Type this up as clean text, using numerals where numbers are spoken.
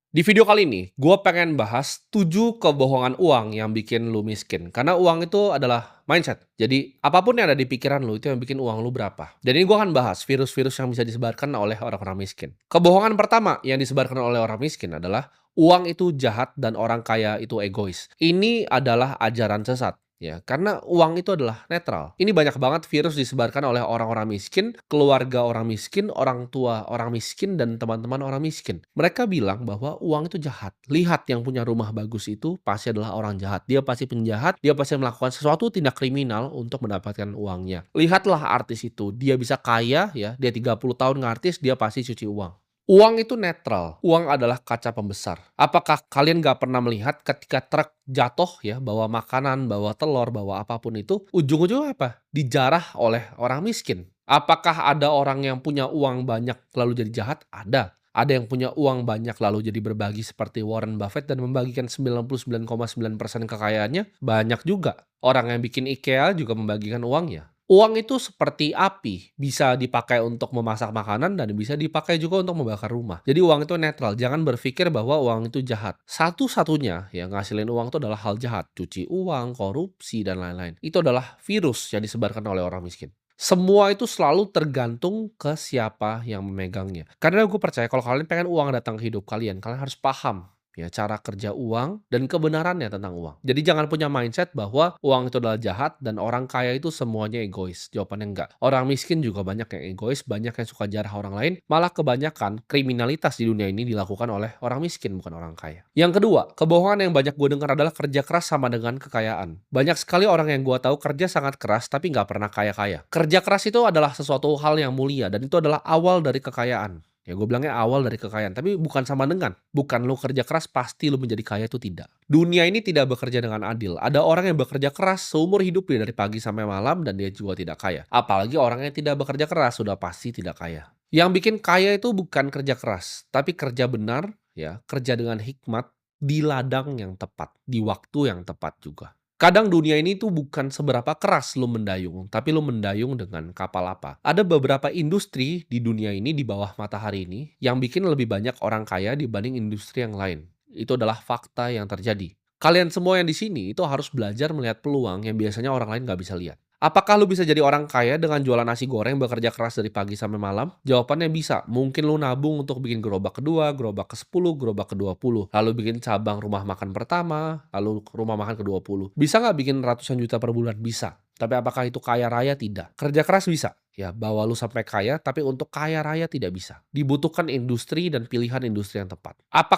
Di video kali ini, gue pengen bahas 7 kebohongan uang yang bikin lu miskin. Karena uang itu adalah mindset. Jadi, apapun yang ada di pikiran lu, itu yang bikin uang lu berapa. Jadi, ini gue akan bahas virus-virus yang bisa disebarkan oleh orang-orang miskin. Kebohongan pertama yang disebarkan oleh orang miskin adalah uang itu jahat dan orang kaya itu egois. Ini adalah ajaran sesat. Ya, karena uang itu adalah netral. Ini banyak banget virus disebarkan oleh orang-orang miskin, keluarga orang miskin, orang tua orang miskin, dan teman-teman orang miskin. Mereka bilang bahwa uang itu jahat. Lihat yang punya rumah bagus itu pasti adalah orang jahat. Dia pasti penjahat, dia pasti melakukan sesuatu tindak kriminal untuk mendapatkan uangnya. Lihatlah artis itu, dia bisa kaya ya, dia 30 tahun ngartis, dia pasti cuci uang. Uang itu netral, uang adalah kaca pembesar. Apakah kalian nggak pernah melihat ketika truk jatuh ya, bawa makanan, bawa telur, bawa apapun itu, ujung-ujungnya apa? Dijarah oleh orang miskin. Apakah ada orang yang punya uang banyak lalu jadi jahat? Ada. Ada yang punya uang banyak lalu jadi berbagi seperti Warren Buffett dan membagikan 99,9% kekayaannya? Banyak juga. Orang yang bikin IKEA juga membagikan uangnya. Uang itu seperti api, bisa dipakai untuk memasak makanan dan bisa dipakai juga untuk membakar rumah. Jadi uang itu netral, jangan berpikir bahwa uang itu jahat. Satu-satunya yang ngasilin uang itu adalah hal jahat, cuci uang, korupsi, dan lain-lain. Itu adalah virus yang disebarkan oleh orang miskin. Semua itu selalu tergantung ke siapa yang memegangnya. Karena gue percaya kalau kalian pengen uang datang ke hidup kalian, kalian harus paham ya cara kerja uang dan kebenarannya tentang uang. Jadi jangan punya mindset bahwa uang itu adalah jahat dan orang kaya itu semuanya egois. Jawabannya enggak. Orang miskin juga banyak yang egois, banyak yang suka jarah orang lain. Malah kebanyakan kriminalitas di dunia ini dilakukan oleh orang miskin bukan orang kaya. Yang kedua, kebohongan yang banyak gue dengar adalah kerja keras sama dengan kekayaan. Banyak sekali orang yang gue tahu kerja sangat keras tapi nggak pernah kaya-kaya. Kerja keras itu adalah sesuatu hal yang mulia dan itu adalah awal dari kekayaan. Ya gue bilangnya awal dari kekayaan, tapi bukan sama dengan, bukan lu kerja keras pasti lu menjadi kaya itu tidak. Dunia ini tidak bekerja dengan adil. Ada orang yang bekerja keras seumur hidupnya dari pagi sampai malam dan dia juga tidak kaya. Apalagi orang yang tidak bekerja keras sudah pasti tidak kaya. Yang bikin kaya itu bukan kerja keras, tapi kerja benar, ya, kerja dengan hikmat di ladang yang tepat, di waktu yang tepat juga. Kadang dunia ini tuh bukan seberapa keras lu mendayung, tapi lu mendayung dengan kapal apa. Ada beberapa industri di dunia ini di bawah matahari ini yang bikin lebih banyak orang kaya dibanding industri yang lain. Itu adalah fakta yang terjadi. Kalian semua yang di sini itu harus belajar melihat peluang yang biasanya orang lain nggak bisa lihat. Apakah lu bisa jadi orang kaya dengan jualan nasi goreng bekerja keras dari pagi sampai malam? Jawabannya bisa. Mungkin lu nabung untuk bikin gerobak kedua, gerobak ke-10, gerobak ke-20. Lalu bikin cabang rumah makan pertama, lalu rumah makan ke-20. Bisa nggak bikin ratusan juta per bulan? Bisa. Tapi apakah itu kaya raya? Tidak. Kerja keras bisa. Ya, bawa lu sampai kaya, tapi untuk kaya raya tidak bisa. Dibutuhkan industri dan pilihan industri yang tepat.